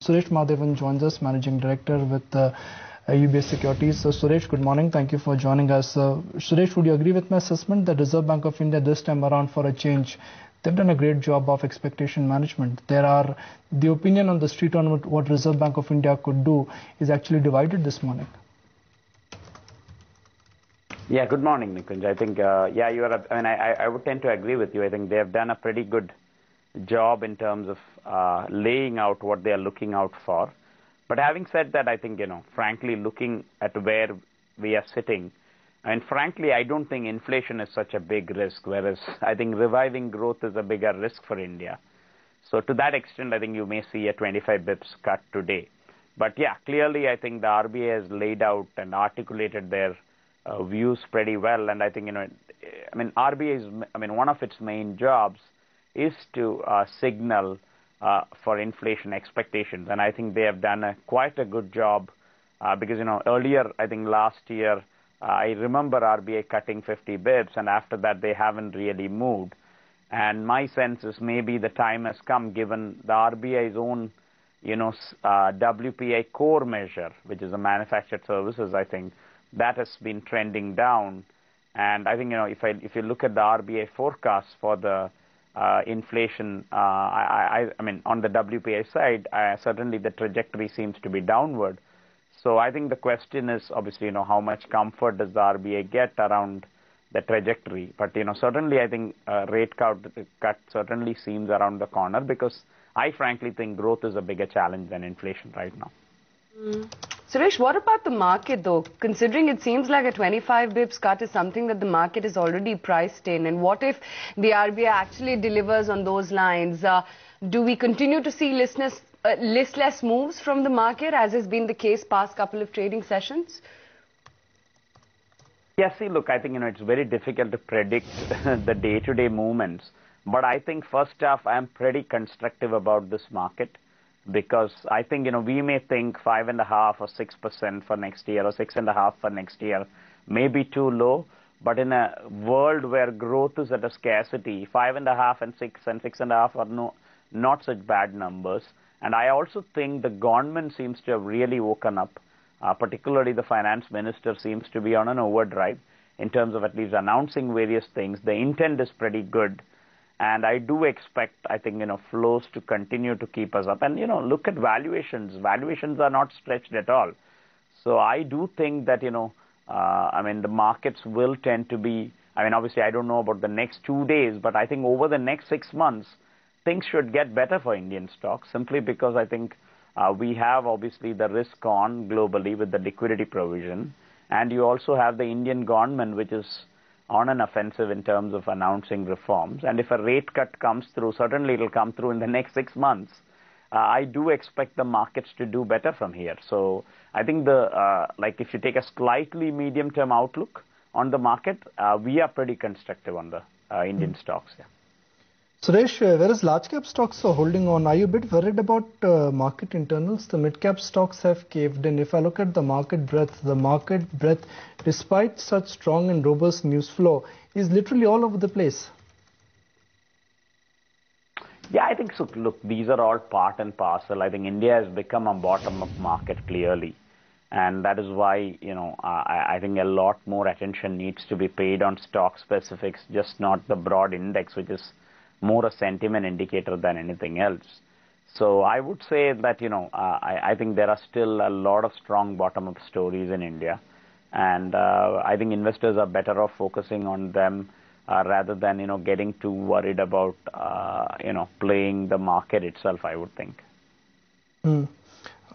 Suresh Madhavan joins us, Managing Director with UBS Securities. So Suresh, good morning. Thank you for joining us. Suresh, would you agree with my assessment that Reserve Bank of India this time around for a change, they've done a great job of expectation management? The opinion on the street on what Reserve Bank of India could do is actually divided this morning. Yeah, good morning, Nikunj. I think, I would tend to agree with you. I think they have done a pretty good job in terms of laying out what they are looking out for. But having said that, I think, frankly, looking at where we are sitting, and frankly, I don't think inflation is such a big risk, whereas I think reviving growth is a bigger risk for India. So to that extent, I think you may see a 25 bips cut today. But yeah, clearly, I think the RBI has laid out and articulated their views pretty well. And I think, one of its main jobs is to signal for inflation expectations. And I think they have done quite a good job because, earlier, I think last year, I remember RBI cutting 50 bips, and after that, they haven't really moved. And my sense is maybe the time has come, given the RBI's own, WPI core measure, which is the manufactured services, I think that has been trending down. And I think, if you look at the RBI forecast for the inflation, on the WPI side, certainly the trajectory seems to be downward. So I think the question is obviously, how much comfort does the RBI get around the trajectory? But, certainly I think rate cut certainly seems around the corner, because I frankly think growth is a bigger challenge than inflation right now. Suresh, what about the market though? Considering it seems like a 25 bips cut is something that the market is already priced in. And what if the RBI actually delivers on those lines? Do we continue to see listless moves from the market, as has been the case past couple of trading sessions? Yeah, see, look, I think, it's very difficult to predict the day-to-day movements. But I think first off, I'm pretty constructive about this market, because I think, we may think 5.5 or 6% for next year, or 6.5 for next year may be too low. But in a world where growth is at a scarcity, 5.5 and 6 and 6.5 are not such bad numbers. And I also think the government seems to have really woken up, particularly the finance minister seems to be on an overdrive in terms of at least announcing various things. The intent is pretty good. And I do expect, I think, flows to continue to keep us up. And, look at valuations. Valuations are not stretched at all. So I do think that, the markets will tend to be, obviously, I don't know about the next 2 days, but I think over the next 6 months, things should get better for Indian stocks, simply because I think we have, obviously, the risk on globally with the liquidity provision. And you also have the Indian government, which is on an offensive in terms of announcing reforms. And if a rate cut comes through, certainly it will come through in the next 6 months. I do expect the markets to do better from here. So I think if you take a slightly medium-term outlook on the market, we are pretty constructive on the Indian stocks. Yeah. Suresh, whereas large cap stocks are holding on, are you a bit worried about market internals? The mid cap stocks have caved in. If I look at the market breadth, despite such strong and robust news flow, is literally all over the place. Yeah, I think so. Look, these are all part and parcel. I think India has become a bottom-up market clearly. And that is why, I think a lot more attention needs to be paid on stock specifics, just not the broad index, which is more a sentiment indicator than anything else. So I would say that, I think there are still a lot of strong bottom-up stories in India. And I think investors are better off focusing on them rather than, getting too worried about, playing the market itself, I would think.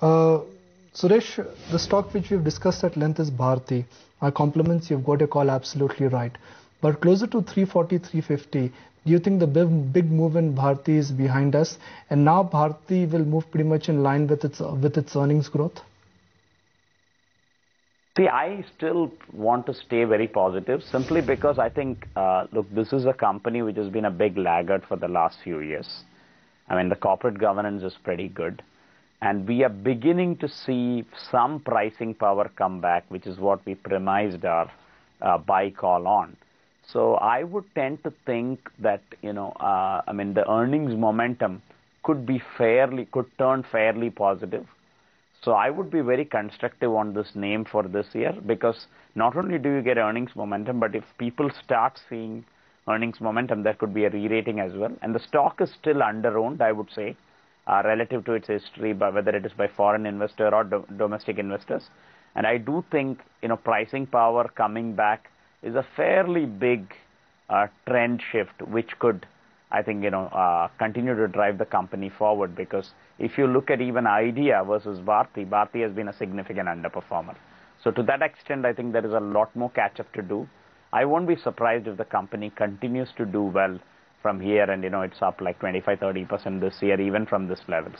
Suresh, the stock which we've discussed at length is Bharti. My compliments, you've got your call absolutely right. But closer to 340, 350, do you think the big move in Bharti is behind us, and now Bharti will move pretty much in line with its earnings growth? See, I still want to stay very positive, simply because I think, look, this is a company which has been a big laggard for the last few years. The corporate governance is pretty good. And we are beginning to see some pricing power come back, which is what we premised our buy call on. So I would tend to think that, the earnings momentum could turn fairly positive. So I would be very constructive on this name for this year, because not only do you get earnings momentum, but if people start seeing earnings momentum, there could be a re-rating as well. And the stock is still under-owned, I would say, relative to its history, but whether it is by foreign investor or domestic investors. And I do think, pricing power coming back is a fairly big trend shift, which could, I think, continue to drive the company forward. Because if you look at even Idea versus Bharti has been a significant underperformer. So to that extent, I think there is a lot more catch-up to do. I won't be surprised if the company continues to do well from here, and it's up like 25-30% this year, even from these levels.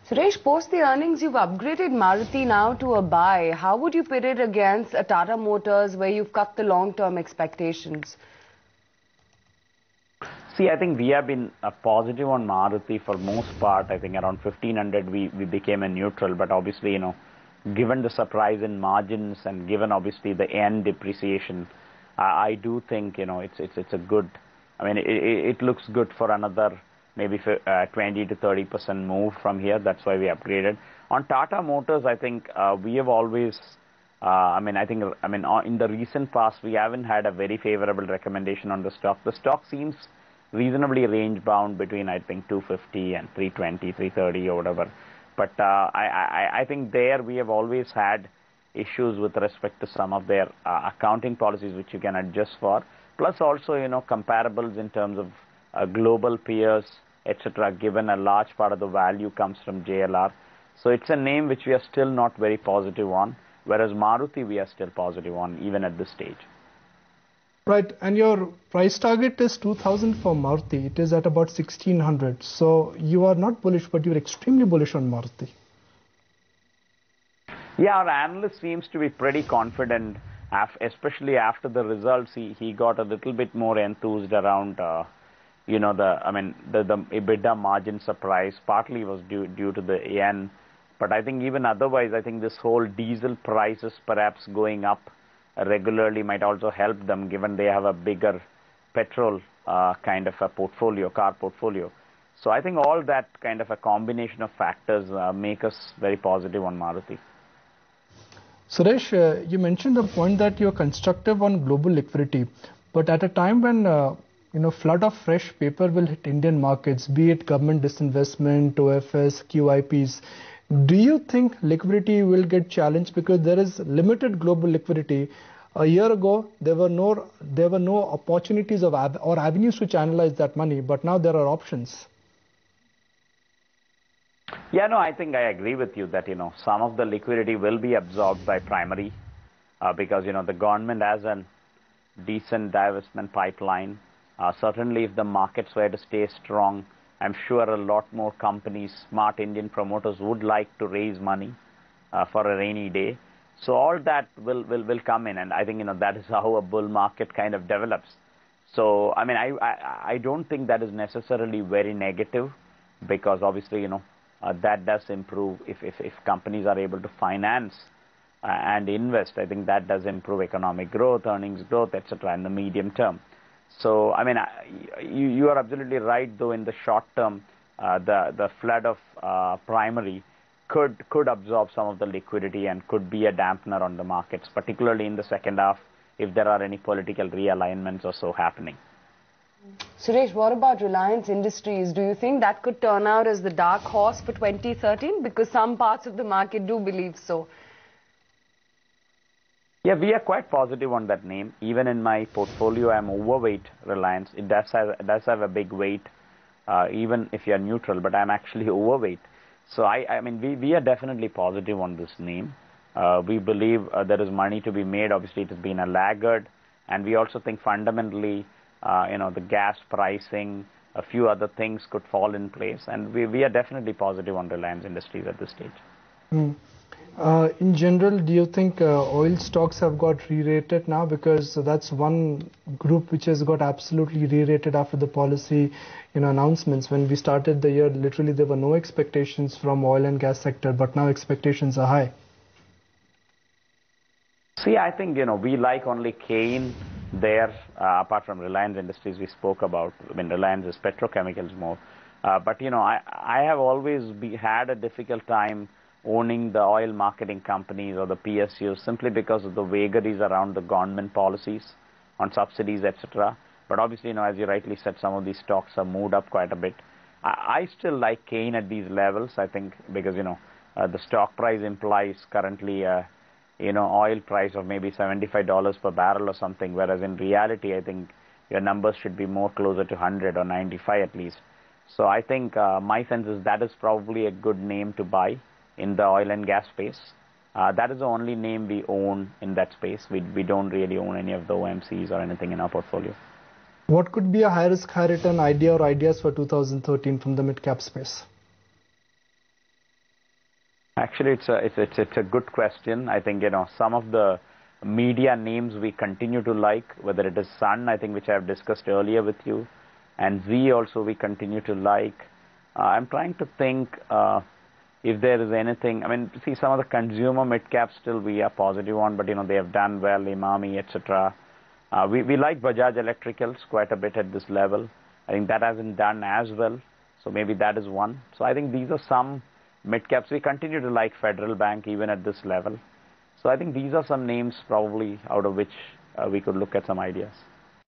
Suresh, post the earnings, you've upgraded Maruti now to a buy. How would you pit it against a Tata Motors, where you've cut the long-term expectations? See, I think we have been positive on Maruti for most part. I think around 1500 we became a neutral, but obviously, given the surprise in margins and given obviously the yen depreciation, I do think, it's a good, it looks good for another maybe 20 to 30% move from here. That's why we upgraded. On Tata Motors, I think we have always, in the recent past, we haven't had a very favorable recommendation on the stock. The stock seems reasonably range bound between, I think, 250 and 320, 330 or whatever. But I think there we have always had issues with respect to some of their accounting policies, which you can adjust for. Plus also, comparables in terms of global peers, etc., given a large part of the value comes from JLR. So it's a name which we are still not very positive on, whereas Maruti we are still positive on, even at this stage. Right, and your price target is 2000 for Maruti. It is at about 1600. So you are not bullish, but you're extremely bullish on Maruti. Yeah, our analyst seems to be pretty confident, especially after the results. He got a little bit more enthused around, the EBITDA margin surprise. Partly was due to the yen, but I think even otherwise, I think this whole diesel prices perhaps going up regularly might also help them, given they have a bigger petrol kind of a car portfolio. So I think all that kind of a combination of factors make us very positive on Maruti. Suresh, you mentioned the point that you're constructive on global liquidity, but at a time when flood of fresh paper will hit Indian markets, be it government disinvestment, OFS, QIPs, do you think liquidity will get challenged because there is limited global liquidity? A year ago, there were no opportunities or avenues to channelize that money, but now there are options. Yeah, no, I think I agree with you that, some of the liquidity will be absorbed by primary because, the government has a decent divestment pipeline. Certainly, if the markets were to stay strong, I'm sure a lot more companies, smart Indian promoters, would like to raise money for a rainy day. So all that will come in, and I think that is how a bull market kind of develops. So I don't think that is necessarily very negative, because obviously that does improve if companies are able to finance and invest. I think that does improve economic growth, earnings growth, etc. in the medium term. So, you are absolutely right, though, in the short term, the flood of primary could absorb some of the liquidity and could be a dampener on the markets, particularly in the second half, if there are any political realignments or so happening. Suresh, what about Reliance Industries? Do you think that could turn out as the dark horse for 2013? Because some parts of the market do believe so. Yeah, we are quite positive on that name. Even in my portfolio, I'm overweight Reliance. It does have a big weight, even if you're neutral, but I'm actually overweight. So we are definitely positive on this name. We believe there is money to be made. Obviously, it has been a laggard, and we also think fundamentally, the gas pricing, a few other things could fall in place, and we are definitely positive on Reliance Industries at this stage. In general, do you think oil stocks have got re-rated now? Because that's one group which has got absolutely re-rated after the policy announcements. When we started the year, literally there were no expectations from oil and gas sector, but now expectations are high. See, I think, we like only Kane there, apart from Reliance Industries we spoke about. Reliance is petrochemicals more. But I have always had a difficult time owning the oil marketing companies or the PSUs simply because of the vagaries around the government policies on subsidies, etc. But obviously, as you rightly said, some of these stocks have moved up quite a bit. I still like Kane at these levels, I think, because, the stock price implies currently, oil price of maybe $75 per barrel or something, whereas in reality, I think your numbers should be more closer to 100 or 95 at least. So I think my sense is that is probably a good name to buy in the oil and gas space. That is the only name we own in that space. We don't really own any of the OMCs or anything in our portfolio. What could be a high risk, high return idea or ideas for 2013 from the mid-cap space? Actually, it's a good question. I think, some of the media names we continue to like, whether it is Sun, I think, which I have discussed earlier with you, and Z also we continue to like. I'm trying to think if there is anything. I mean, see, some of the consumer mid-caps still we are positive on, but, they have done well, Imami, etc. We like Bajaj Electricals quite a bit at this level. I think that hasn't done as well, so maybe that is one. So I think these are some mid-caps. We continue to like Federal Bank even at this level. So I think these are some names probably out of which we could look at some ideas.